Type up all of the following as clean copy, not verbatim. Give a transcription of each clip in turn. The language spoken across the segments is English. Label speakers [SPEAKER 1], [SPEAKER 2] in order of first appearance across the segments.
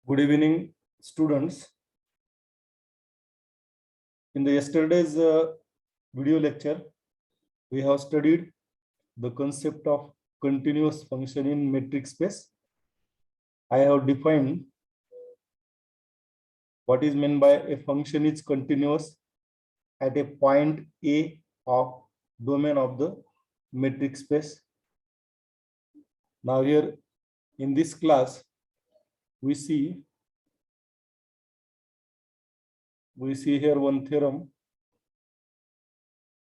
[SPEAKER 1] Good evening, students. In the yesterday's video lecture, we have studied the concept of continuous function in metric space. I have defined what is meant by a function is continuous at a point A of domain of the metric space. Now here in this class, we see here one theorem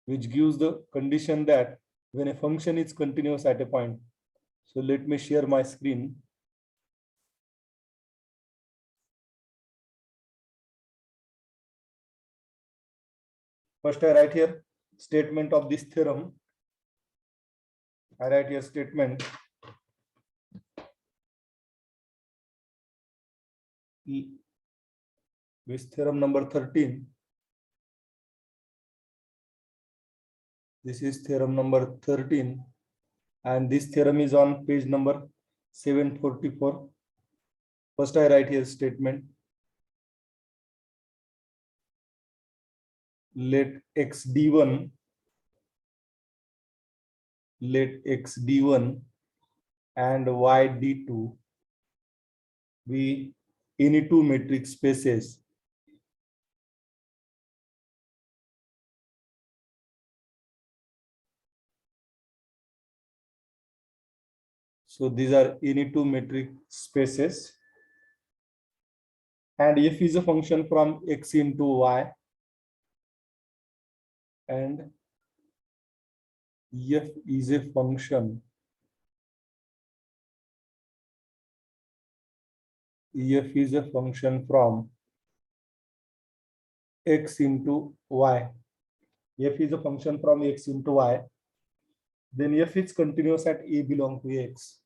[SPEAKER 1] which gives the condition that when a function is continuous at a point. So let me share my screen. First, I write here statement of this theorem. I write here statement with theorem number 13. This is theorem number 13, and this theorem is on page number 744. First, I write here statement. Let x d1 and y d2 be any two metric spaces so these are any two metric spaces, and f is a function from x into y, and f is a function from x into y. F is a function from x into y. Then f is continuous at a belong to x.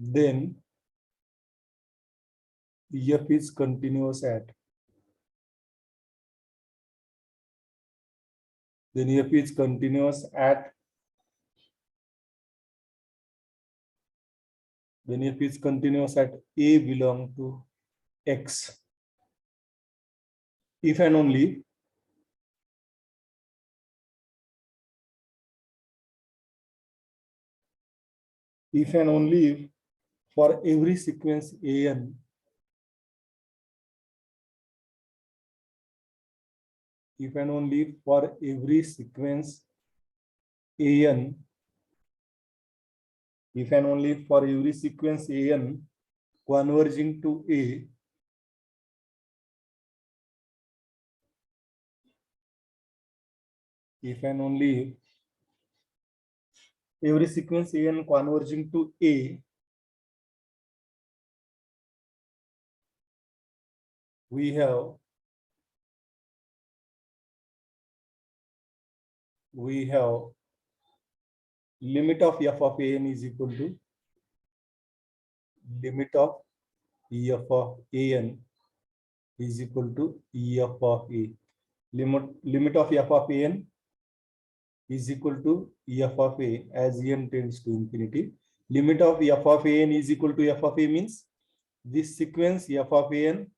[SPEAKER 1] Then f is continuous at a belong to x. If and only if for every sequence an, converging to A, if and only if every sequence an converging to A, we have limit of f of an is equal to limit of f of an is equal to f of a. Limit of f of an is equal to f of a as n tends to infinity. Limit of f of an is equal to f of a means this sequence f of an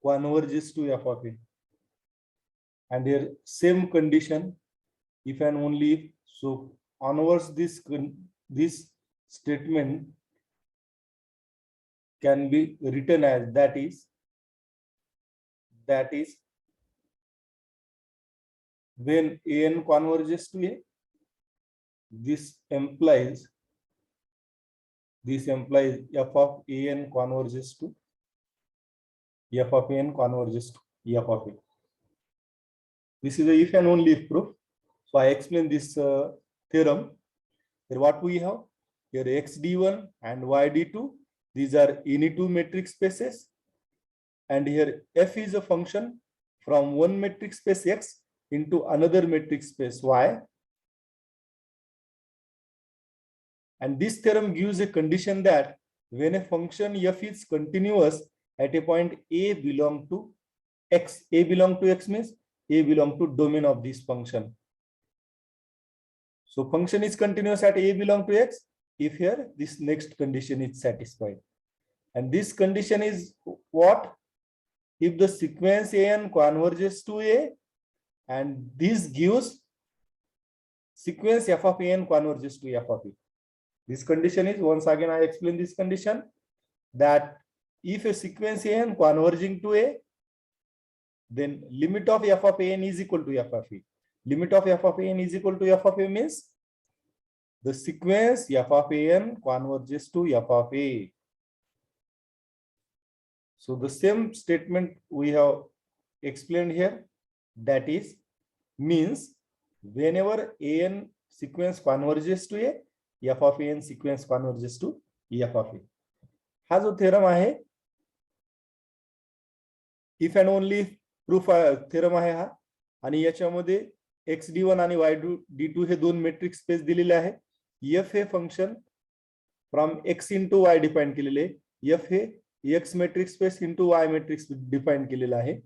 [SPEAKER 1] converges to f of a. And here same condition, if and only if, so onwards this statement can be written as that is when an converges to a, this implies f of an converges to f of a. This is a if and only if proof. So I explain this theorem. Here what we have here, x d1 and y d2, these are any two metric spaces, and here f is a function from one metric space x into another metric space y. And this theorem gives a condition that when a function f is continuous at a point a belong to x, means a belong to domain of this function. So function is continuous at a belong to x if here this next condition is satisfied. And this condition is what? If the sequence an converges to a, and this gives sequence f of an converges to f of a. This condition is, once again I explain this condition, that if a sequence an converging to a, then limit of f of an is equal to f of a. Limit of f of an is equal to f of a means the sequence f of an converges to f of a. So the same statement we have explained here, that is, means whenever an sequence converges to a, f of an sequence converges to f of a. हा जो theorem आहे, if and only proof theorem आहे हा, आणि याच्यामध्ये xd1 आणि y2d2 हे दोन metric space दिलेले आहे. f हे function from x into y define केलेले, f हे x metric space into y metric define केलेला आहे.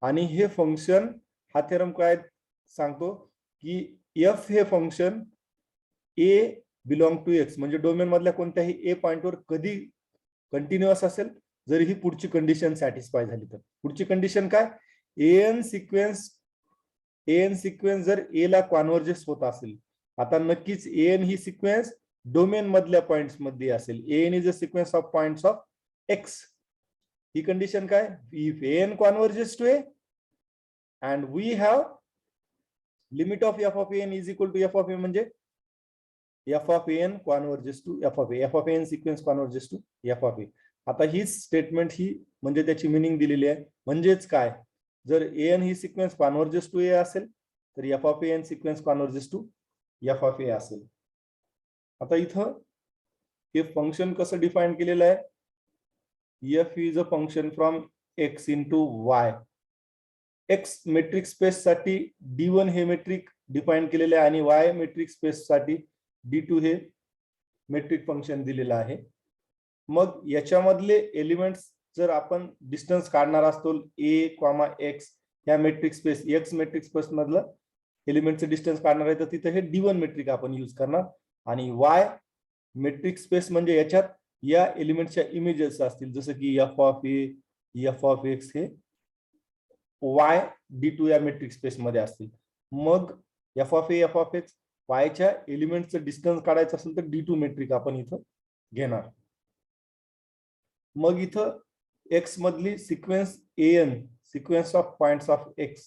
[SPEAKER 1] आणि हे फंक्शन, हा थेरम काय सांगतो की f हे function a belong to x म्हणजे डोमेन मधल्या कोणत्याही a पॉइंटवर कधी कंटिन्युअस असेल, जर ही पुढची कंडिशन सॅटिस्फाय झाली तर. पुढची कंडिशन काय? an सिक्वेन्स जर a ला कॉन्व्हर्जेस होत असेल, आता नक्कीच an ही सिक्वेन्स डोमेन मधल्या पॉइंट्स मध्ये असेल. an is a sequence of points of x. ही कंडिशन काय? If an converges to a and we have limit of f of an is equal to f of a म्हणजे f of an converges to f of a. f of an sequence converges to f of a. आता ही statement ही म्हणजे त्याची meaning दिलेली आहे. म्हणजेच काय? जर an ही सिक्वेन्स कॉन्व्हर्जेस टू a असेल तर f of an sequence converges to f of a असेल. आता इथं हे फंक्शन कसं डिफाइन केलेलं आहे? f is a function from x into y. x metric space साठी d1 हे मेट्रिक डिफाइन केलेले आहे आणि y मेट्रिक स्पेस साठी d2 हे मेट्रिक फंक्शन दिलेलं आहे. मग याच्यामधले एलिमेंट्स जर आपण डिस्टन्स काढणार असतो a, x या metric space, x metric space मधलं एलिमेंटचं डिस्टन्स काढणार आहे, तर तिथे हे d1 मेट्रिक आपण यूज करणार. आणि y मेट्रिक स्पेस म्हणजे याच्यात या एलिमेंटच्या इमेजेस असतील, जसं की f of a, f of x hey y d2 या मेट्रिक स्पेस मध्ये असतील. मग f of a, f of x y च्या एलिमेंटचं डिस्टन्स काढायचं असेल तर d2 मेट्रिक आपण इथं घेणार. मग इथं x मधली sequence an, sequence of points of x,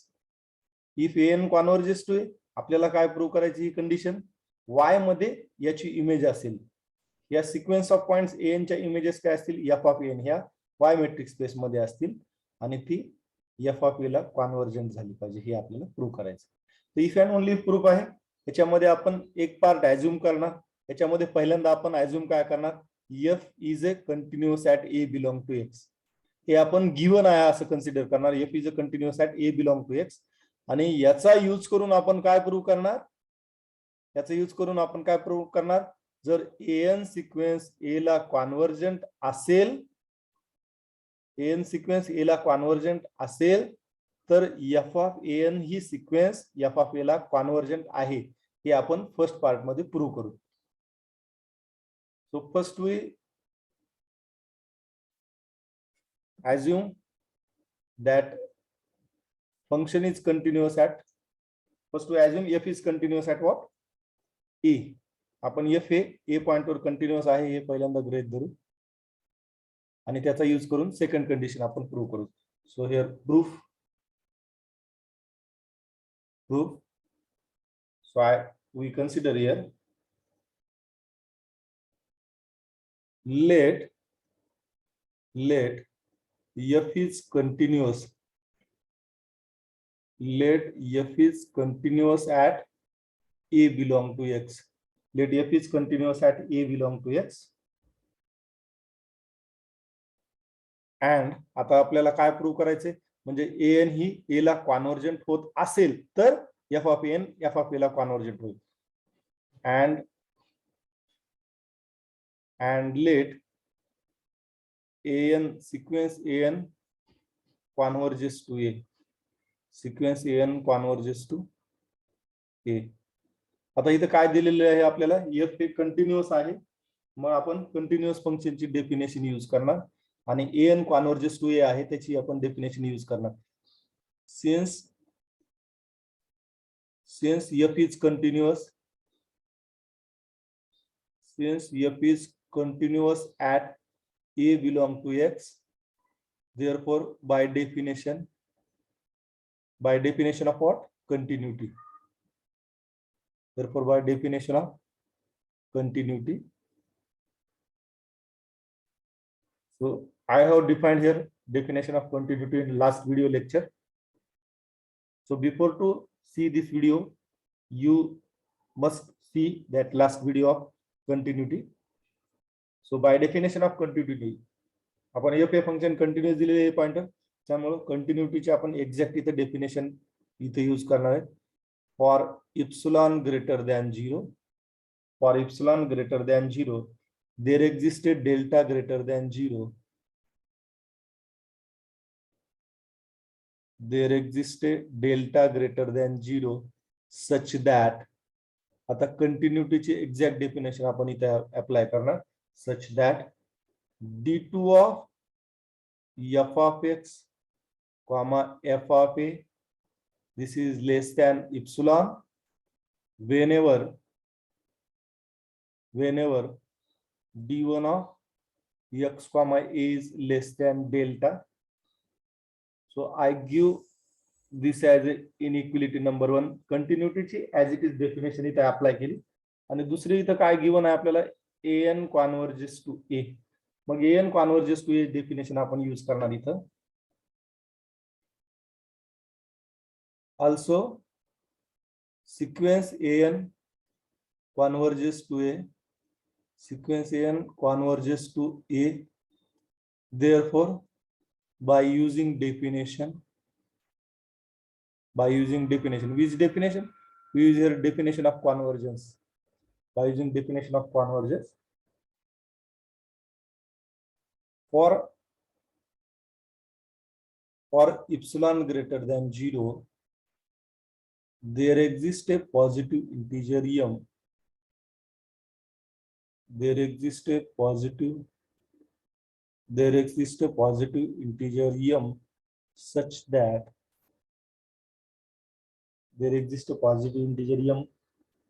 [SPEAKER 1] if an converges to a, आपल्याला काय प्रूव्ह करायची? ही कंडिशन y मध्ये याची इमेज असेल. या सिक्वेन्स ऑफ पॉइंट्स an च्या इमेजेस काय असतील? f of an ह्या y मेट्रिक स्पेस मध्ये असतील आणि ती f of a ला कॉन्व्हर्जंट झाली पाहिजे, हे आपल्याला प्रूव्ह करायचं. तर इफ अँड ओनली प्रूफ आहे. याच्यामध्ये आपण एक पार्ट ॲझ्युम करणार. याच्यामध्ये पहिल्यांदा आपण ॲझ्युम काय करणार? f is a continuous at a belong to x. हे आपण गिवन आहे असं कन्सिडर करणार. f is a continuous at a belong to x. आणि याचा यूज करून आपण काय प्रूव्ह करणार? याचा यूज करून आपण काय प्रूव्ह करणार? जर an सिक्वेन्स a ला कॉन्व्हर्जंट असेल, an सिक्वेन्स a ला कॉन्व्हर्जंट असेल तर f of an ही सिक्वेन्स f of a ला कॉन्व्हर्जंट आहे, हे आपण फर्स्ट पार्ट मध्ये प्रूव्ह करू. So first we assume that function is continuous at, first we assume f is continuous at what? a. आपण f हे a पॉइंट वर कंटिन्युअस आहे हे पहिल्यांदा गृहीत धरू आणि त्याचा यूज करून सेकंड कंडिशन आपण प्रूव्ह करू. So here proof. So we consider here, let f is continuous. Let f is continuous at a belong to x. Let f is continuous at a belong to x. And आता आपल्याला काय prove करायचे? म्हणजे an ही a ला convergent होत असेल तर f of n f of a ला कॉन्व्हर्जंट होईल. and let an sequence an converges to a, sequence an converges to a. आता इथं काय दिलेलं आहे आपल्याला, एफ हे कंटिन्युअस आहे, मग आपण कंटिन्युअस फंक्शनची डेफिनेशन यूज करणार आणि an कॉन्व्हर्जेस टू ए आहे त्याची आपण डेफिनेशन यूज करणार. Since f is continuous, since f is continuous at a belong to x, therefore by definition of what? Continuity. Therefore by definition of continuity, so I have defined here definition of continuity in last video lecture. So before to see this video, you must see that last video of continuity. So by definition of continuity, आपण F हे function continuous दिलेले आहे pointer, त्यामुळे कंटिन्यूटीचे आपण exact इथे definition इथे use करणार आहे. For epsilon greater than 0, for epsilon greater than 0 there existed delta greater than 0, there existed delta greater than 0 such that, आता कंटिन्यूटीचे एक्झॅक्ट डेफिनेशन आपण इथे अप्लाय करणार, such that d2 of f of x comma f of a, this is less than epsilon whenever d1 of x comma a is less than delta. So I give this as a inequality number 1. continuity ची as it is definition इथे apply केली आणि दुसरी इथं काय given आहे आपल्याला, an converges to a, mug an converges to a definition आपण यूज करणार इथं. Also sequence an converges to a, sequence an converges to a, therefore by using definition, which definition we use here, definition of convergence, by using definition of convergence, for epsilon greater than 0 there exists a positive integer m, there exists a positive integer m such that, there exists a positive integer m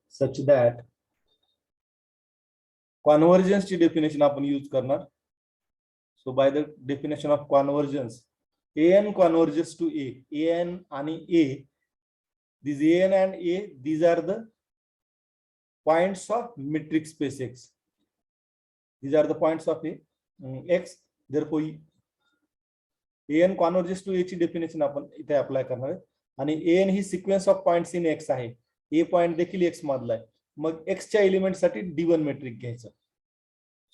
[SPEAKER 1] such that convergence ची definition आपण use करणार. So by the definition of convergence, an converges to a, an आणि a, these an and a, these are the points of metric space x, these are the points of a x, therefore an converges to a ची definition आपण इथे apply करणार आहे आणि an ही sequence of points in x आहे, a point देखील x मधला आहे, मग x च्या एलिमेंट साठी d1 मेट्रिक घ्यायचं.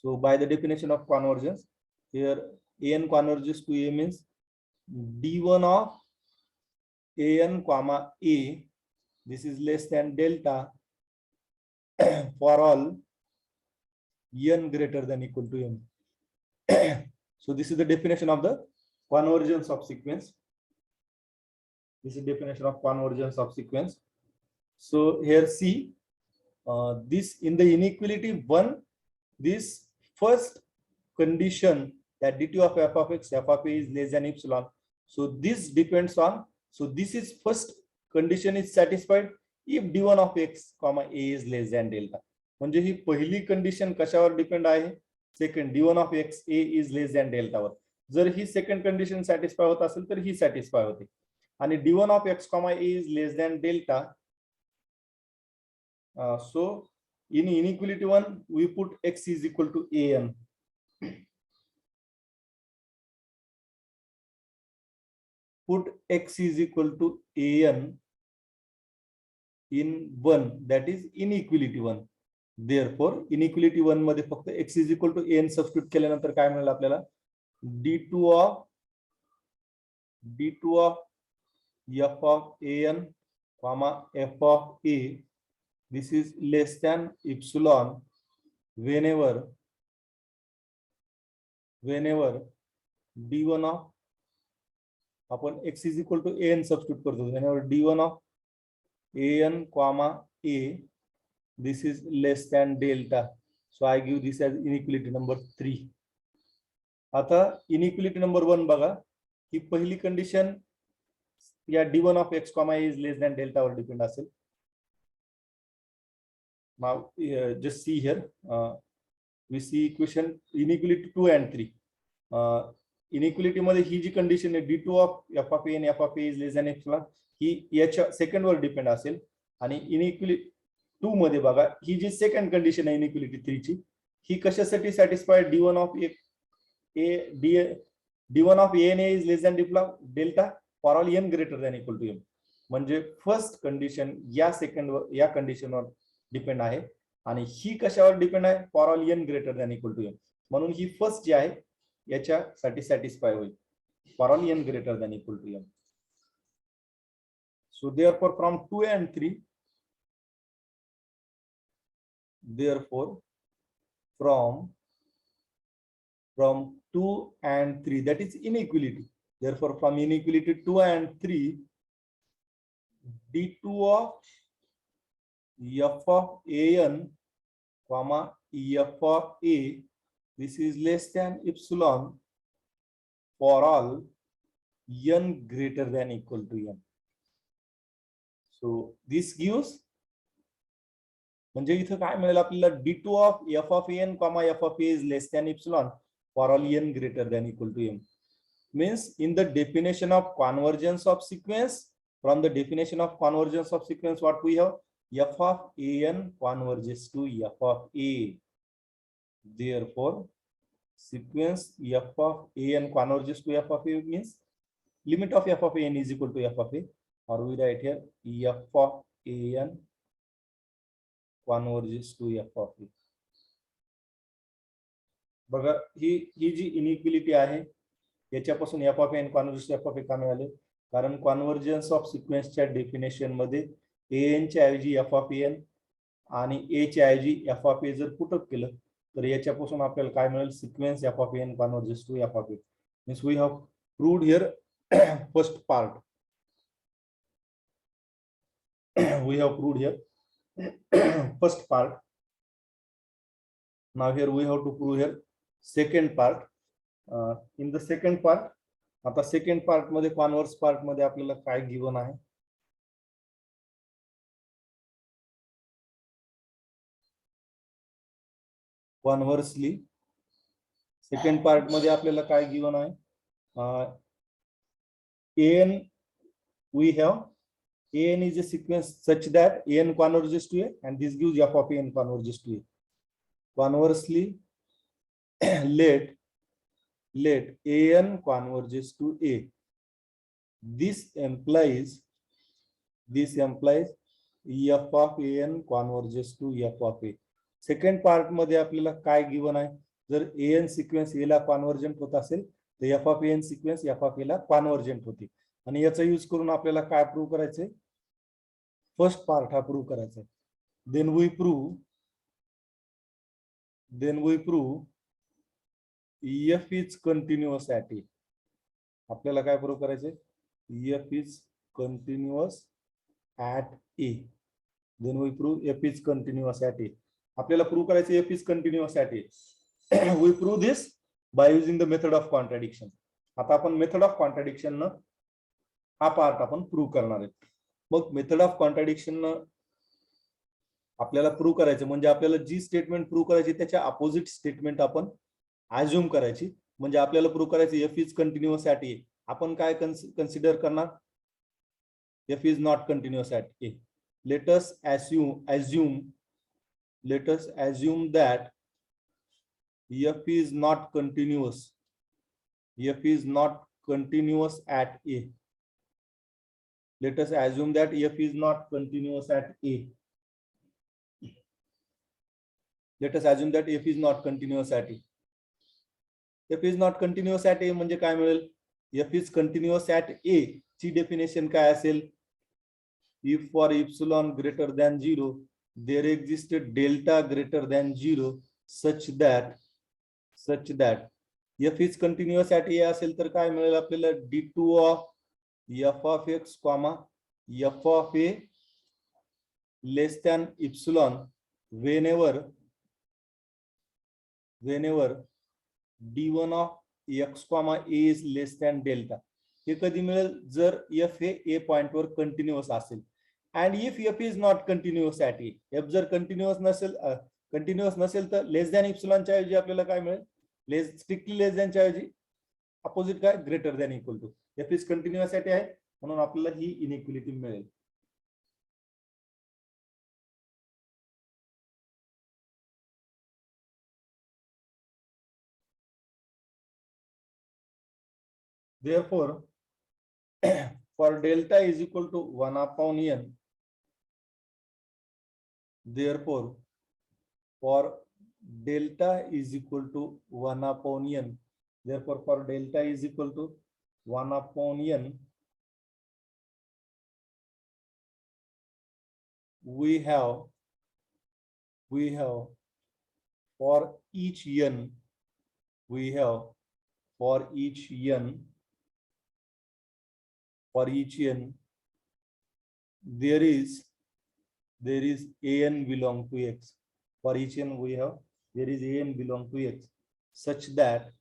[SPEAKER 1] So by the definition of convergence, here an converges to a means d1 of an comma a, this is less than delta for all n greater than equal to m. So this is the definition of the convergence of sequence. This is definition of convergence of sequence. So here see this in the inequality 1, this first condition that d2 of f of x, f of a is less than epsilon. So this depends on, so this is first condition is satisfied if d1 of x comma a is less than delta. म्हणजे ही पहिली condition कशावर depend आहे, second d1 of x a is less than delta वर. जर ही second condition satisfy होत असेल तर ही satisfy होते आणि d1 of x comma a is less than delta. So in inequality 1 we put x is equal to an. Put x is equal to an in 1, that is inequality 1. Therefore inequality 1 मध्ये फक्त x is equal to an substitute केल्यानंतर काय मिळेल आपल्याला, d2 of f of an comma f of a, this is less than epsilon whenever d1 of, आपण x is equal to an substitute करतो, whenever d1 of an comma a this is less than delta, so I give this as inequality number 3. आता inequality number 1 बघा, ही पहिली condition या d1 of x, is less than delta were depend असेल. Now just see here, we see equation inequality 2 and 3. Inequality मध्ये ही जी condition आहे d2 of f of a and f of a is less than epsilon, ही याच्या second वर depend असेल. आणि inequality 2 मध्ये बघा, ही जी second condition आहे inequality 3 ची, ही कशासाठी satisfied, d1 of a and a is less than delta for all n greater than equal to m. म्हणजे first condition या सेकंड या कंडिशनवर डिपेंड आहे आणि ही कशावर डिपेंड आहे, for all n greater than equal to m. म्हणून ही फर्स्ट जी आहे याच्यासाठी सॅटिस्फाय होईल, for all n greater than equal to m. So therefore from 2 and 3, therefore from 2 and 3, that is inequality. Therefore from inequality 2 and 3, d2 of f of an comma f of a, this is less than epsilon for all n greater than equal to m. So this gives, म्हणजे इथं काय मिळेल आपल्याला, d2 of f of an comma f of a is less than epsilon for all n greater than equal to m. Means in the definition of convergence of sequence, from the definition of convergence of sequence, what we have, f of an converges to f of a. Therefore sequence f of an converges to f of a means limit of f of an is equal to f of a, or we write here f of an converges to f of a. बघा ही जी inequality आहे याच्यापासून f of n कॉन्व्हर्जेस f of a का मिळाले, कारण convergence of सिक्वेन्सच्या definition मध्ये an च्या ऐवजी f of n आणि a च्या ऐवजी f of a जर पुट अप केलं तर याच्यापासून आपल्याला काय मिळेल, sequence f of n converges to f of a. Means we have proved here first part. We have proved here first part. Now here we have to prove here second part. In the second part, आता second part मध्ये converse part मध्ये आपल्याला काय given आहे, कॉन्व्हर्सली second part मध्ये आपल्याला काय given आहे, an we have an is a sequence such that an converges to a, and this gives f of an converges to a. Conversely, let an converges to a. This implies f of an converges to f of a. Second part मध्ये आपल्याला काय given आहे, जर an sequence a ला convergent होत असेल तर f of an sequence f of a ला कॉन्व्हर्जंट होते. आणि याचा यूज करून आपल्याला काय प्रूव्ह करायचंय, फर्स्ट पार्ट हा प्रूव्ह करायचा. Then we prove f is continuous at a. आपल्याला काय प्रूव्ह करायचंय, f is continuous at a. Then we prove f is continuous at a. आपल्याला प्रूव्ह करायचं f is continuous at a. We prove this by using the method of contradiction. आता आपण method of contradiction न हा part आपण prove करणार आहे. मग method of contradiction आपल्याला प्रूव्ह करायचं म्हणजे आपल्याला जी स्टेटमेंट प्रूव्ह करायची त्याच्या अपोजिट स्टेटमेंट आपण अज्युम करायची. म्हणजे आपल्याला प्रूव्ह करायचं f इज कंटिन्युअस ऍट ए. आपण काय कन्सिडर करणार, f is not continuous at A. Let us assume that f is not continuous at a. Let us assume that f is not continuous at a. Let us assume that f is not continuous at a. f is not continuous at a म्हणजे काय मिळेल, f is continuous at a ची definition काय असेल, if for epsilon greater than 0 there existed delta greater than 0 such that f is continuous at a असेल तर काय मिळेल आपल्याला, d2 of f of x comma f of a less than epsilon whenever d1 of x comma a is less than delta. हे कधी मिळेल जर f हे a point वर कंटिन्युअस असेल. and if f is not continuous at a, f जर continuous नसेल तर less than epsilon च्या ऐवजी आपल्याला काय मिळेल, स्ट्रिक्टली लेस दॅन च्या ऐवजी अपोजिट काय, greater than equal to. f is continuous at आहे म्हणून आपल्याला ही इनइक्वालिटी मिळेल. Therefore, for delta is equal to 1 upon n, therefore for delta is equal to 1 upon n, therefore for delta is equal to 1 upon n, we have for each n, for each n there is an belong to x. For each n we have there is an belong to x such that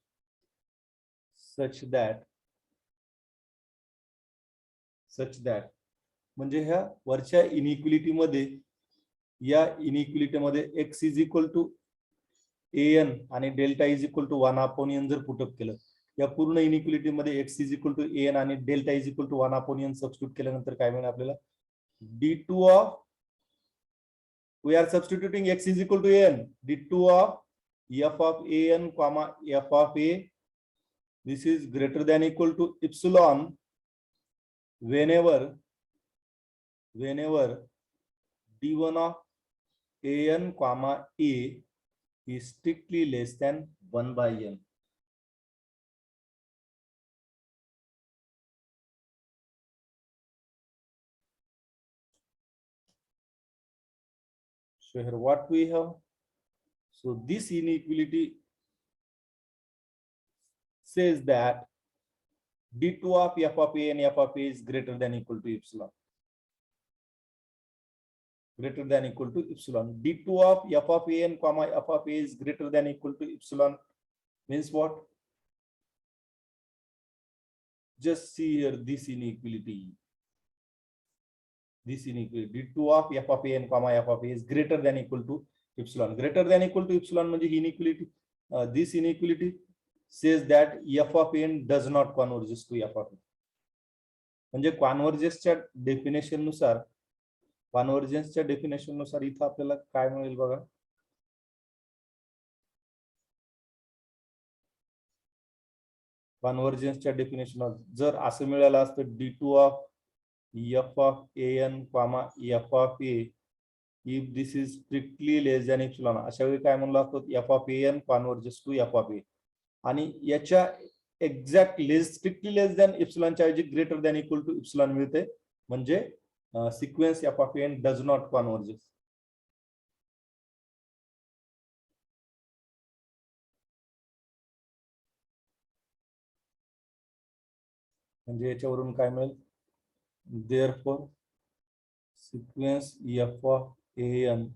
[SPEAKER 1] म्हणजे ह्या वरच्या inequality मध्ये, या inequality मध्ये x is equal to an आणि delta is equal to 1 upon n जर put up केलं, या पूर्ण इनइक्वालिटी मध्ये x is equal to an आणि delta is equal to 1 upon n substitute केल्यानंतर काय मिळेल आपल्याला, d2 of, we are substituting x is equal to an, d2 of f of an comma f of a, this is greater than equal to epsilon whenever d1 of an comma a is strictly less than 1 by n. So here what we have, so this inequality says that d2 of f of a and f of a is greater than equal to epsilon, d2 of f of a n comma f of a is greater than equal to epsilon means what, just see here this inequality, d2 of f of a n comma f of a is greater than equal to epsilon. Greater than equal to epsilon म्हणजे inequality, this inequality says that f of n does not converges to f of a. म्हणजे कॉन्व्हर्जन्सच्या definition नुसार, इथं आपल्याला काय मिळेल बघा, कॉन्व्हर्जन्सच्या definition जर असं मिळालं असतं d2 of f of an comma f of a if this is strictly less than epsilon, अशा वेळी काय म्हणलं असतं, f of an converges to f of a, आणि याच्या एक्झॅक्ट स्ट्रिक्टली लेस दॅन इप्सिलॉनच्या ऐवजी greater than equal to epsilon मिळते, म्हणजे sequence f of n does not converges. म्हणजे याच्यावरून काय मिळेल, therefore sequence f of an,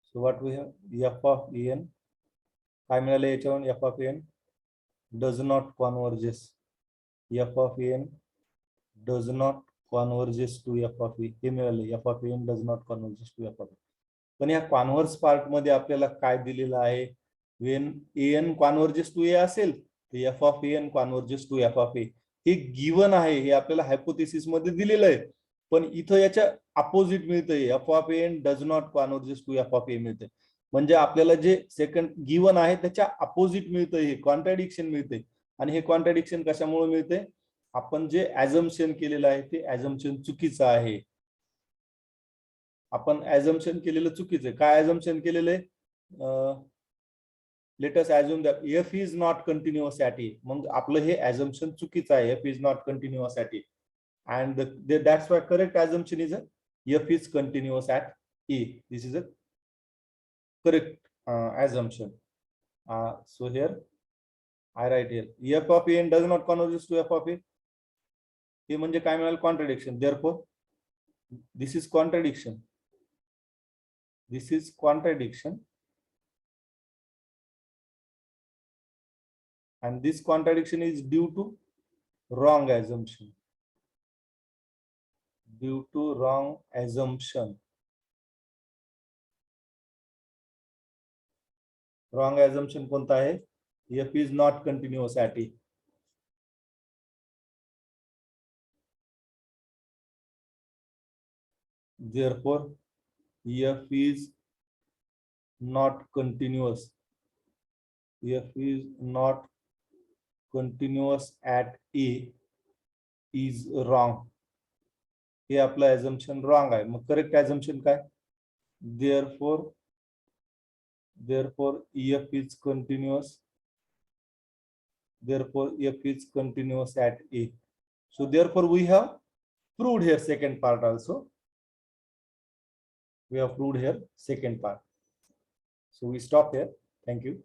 [SPEAKER 1] so what we have, f of an काय मिळालं याच्यावरून, f of n does not converges, f of n does not converges to f of a, हे मिळाले, f of n does not converges to f of a. पण या converse part मध्ये आपल्याला काय दिलेलं आहे, when an converges to a असेल तर f of an converges to f of a, हे गिवन आहे, हे आपल्याला हायपोथेसिस मध्ये दिलेलं आहे, पण इथं याच्या अपोजिट मिळतंय, f of an does not converges to f of a मिळते, म्हणजे आपल्याला जे सेकंड गिवन आहे त्याच्या अपोजिट मिळतंय, हे कॉन्ट्राडिक्शन मिळते. आणि हे कॉन्ट्राडिक्शन कशामुळे मिळते, आपण जे ऍझम्पशन केलेलं आहे ते ऍझम्पशन चुकीचं आहे, आपण ऍझम्पशन केलेलं चुकीचं आहे. काय ऍझम्पशन केलेलं आहे, let us assume that f is not continuous at a, मग आपलं हे assumption चुकीचं आहे, f is not continuous at a, and that's why correct assumption is f is continuous at a. This is a correct assumption. So here I write here f of a does not converge to f of a, हे म्हणजे काय मिळालं, contradiction. therefore This is contradiction. This is contradiction. And this contradiction is due to wrong assumption. Due to wrong assumption. Wrong assumption कोणता आहे? F is not continuous at A. Therefore, F is not continuous. F is not continuous at A is wrong. हे आपलं assumption wrong आहे. मग correct assumption काय? Therefore, F is continuous. Therefore, F is continuous at A. So therefore, we have proved here second part also. We have proved here second part. So we stop here. Thank you.